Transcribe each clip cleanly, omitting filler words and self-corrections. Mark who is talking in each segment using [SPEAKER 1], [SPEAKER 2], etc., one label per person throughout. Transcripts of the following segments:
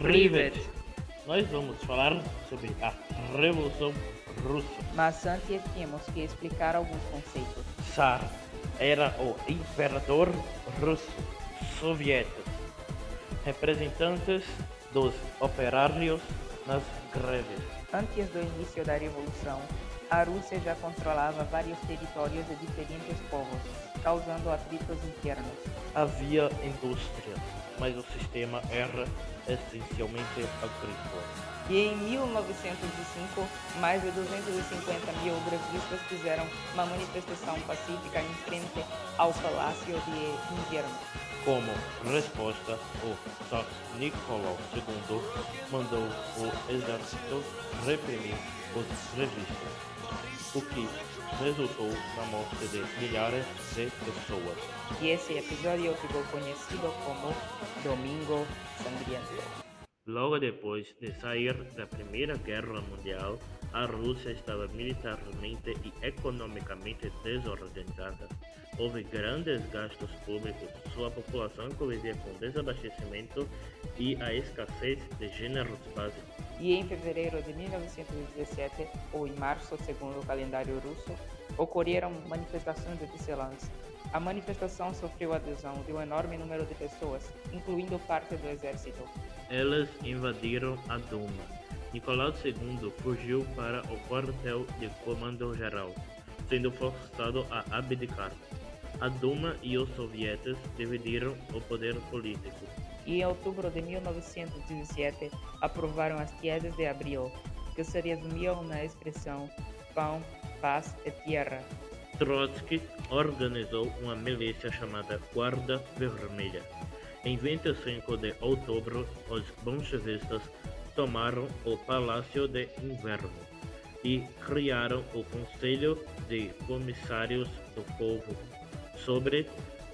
[SPEAKER 1] Privet! Nós vamos falar sobre a Revolução Russa.
[SPEAKER 2] Mas antes temos que explicar alguns conceitos.
[SPEAKER 1] Tsar era o imperador russo. Sovietas, representantes dos operários nas greves.
[SPEAKER 2] Antes do início da Revolução, a Rússia já controlava vários territórios de diferentes povos, causando atritos internos.
[SPEAKER 1] Havia indústria, mas o sistema era essencialmente agrícola.
[SPEAKER 2] E em 1905, mais de 250 mil grevistas fizeram uma manifestação pacífica em frente ao Palácio de Inverno.
[SPEAKER 1] Como resposta, o Tsar Nicolau II mandou o exército reprimir os grevistas, o que resultou na morte de milhares de pessoas.
[SPEAKER 2] E esse episódio ficou conhecido como Domingo Sangriento.
[SPEAKER 1] Logo depois de sair da Primeira Guerra Mundial, a Rússia estava militarmente e economicamente desorganizada. Houve grandes gastos públicos, sua população convivia com desabastecimento e a escassez de gêneros básicos.
[SPEAKER 2] E em fevereiro de 1917, ou em março, segundo o calendário russo, ocorreram manifestações excelentes. A manifestação sofreu a adesão de um enorme número de pessoas, incluindo parte do exército.
[SPEAKER 1] Eles invadiram a Duma. Nicolau II fugiu para o quartel de comando-geral, sendo forçado a abdicar. A Duma e os sovietas dividiram o poder político.
[SPEAKER 2] E em outubro de 1917, aprovaram as Teses de Abril, que se resumiam na expressão pão, paz e terra.
[SPEAKER 1] Trotsky organizou uma milícia chamada Guarda Vermelha. Em 25 de outubro, os bolchevistas tomaram o Palácio de Inverno e criaram o Conselho de Comissários do Povo, sob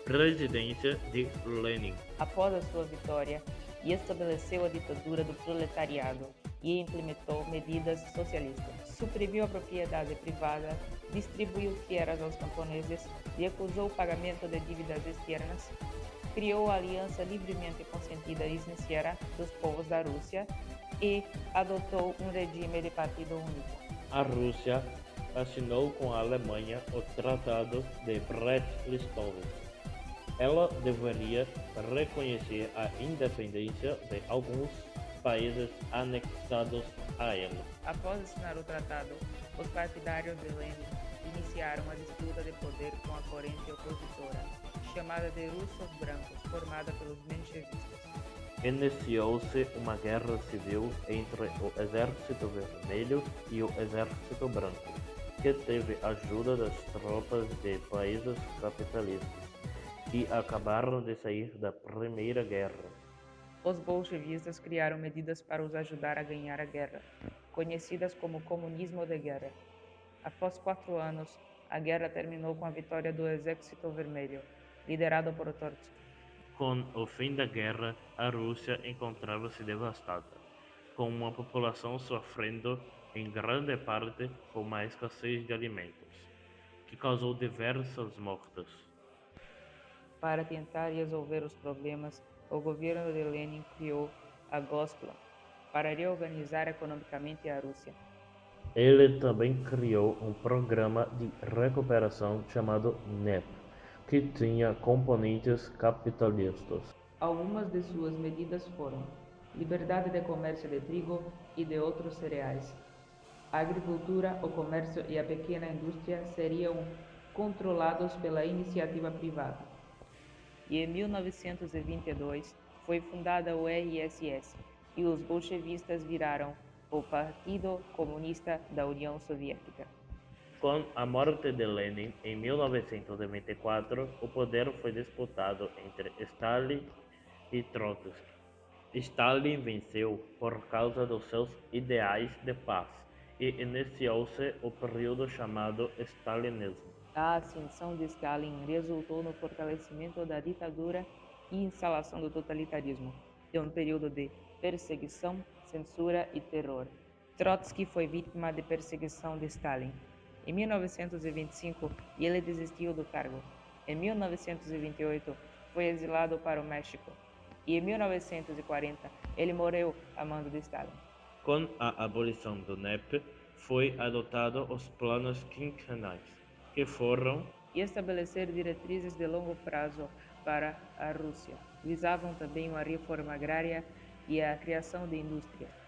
[SPEAKER 1] presidência de Lenin.
[SPEAKER 2] Após a sua vitória, estabeleceu a ditadura do proletariado e implementou medidas socialistas. Suprimiu a propriedade privada, distribuiu terras aos camponeses, recusou o pagamento de dívidas externas, criou a aliança livremente consentida e sincera dos povos da Rússia e adotou um regime de partido único.
[SPEAKER 1] A Rússia assinou com a Alemanha o Tratado de Brest-Litovsk. Ela deveria reconhecer a independência de alguns países anexados a ela.
[SPEAKER 2] Após assinar o tratado, os partidários de Lenin iniciaram uma disputa de poder com a corrente opositora, chamada de Russos Brancos, formada pelos menchevistas.
[SPEAKER 1] Iniciou-se uma guerra civil entre o Exército Vermelho e o Exército Branco, que teve ajuda das tropas de países capitalistas, que acabaram de sair da Primeira Guerra.
[SPEAKER 2] Os bolchevistas criaram medidas para os ajudar a ganhar a guerra, conhecidas como comunismo de guerra. Após 4 anos, a guerra terminou com a vitória do Exército Vermelho, liderado por Trotsky.
[SPEAKER 1] Com o fim da guerra, a Rússia encontrava-se devastada, com uma população sofrendo em grande parte com uma escassez de alimentos, que causou diversas mortes.
[SPEAKER 2] Para tentar resolver os problemas, o governo de Lenin criou a Gosplan para reorganizar economicamente a Rússia.
[SPEAKER 1] Ele também criou um programa de recuperação chamado NEP, que tinha componentes capitalistas.
[SPEAKER 2] Algumas de suas medidas foram liberdade de comércio de trigo e de outros cereais. A agricultura, o comércio e a pequena indústria seriam controlados pela iniciativa privada. E em 1922 foi fundada o RSS e os bolchevistas viraram o Partido Comunista da União Soviética.
[SPEAKER 1] Com a morte de Lenin em 1924, o poder foi disputado entre Stalin e Trotsky. Stalin venceu por causa dos seus ideais de paz e iniciou-se o período chamado Stalinismo.
[SPEAKER 2] A ascensão de Stalin resultou no fortalecimento da ditadura e instalação do totalitarismo, em um período de perseguição, censura e terror. Trotsky foi vítima de perseguição de Stalin. Em 1925, ele desistiu do cargo. Em 1928, foi exilado para o México. e em 1940 ele morreu a mando de Stalin.
[SPEAKER 1] Com a abolição do NEP, foi adotado os planos quinquenais, que foram
[SPEAKER 2] E estabelecer diretrizes de longo prazo para a Rússia. Visavam também uma reforma agrária e a criação de indústrias.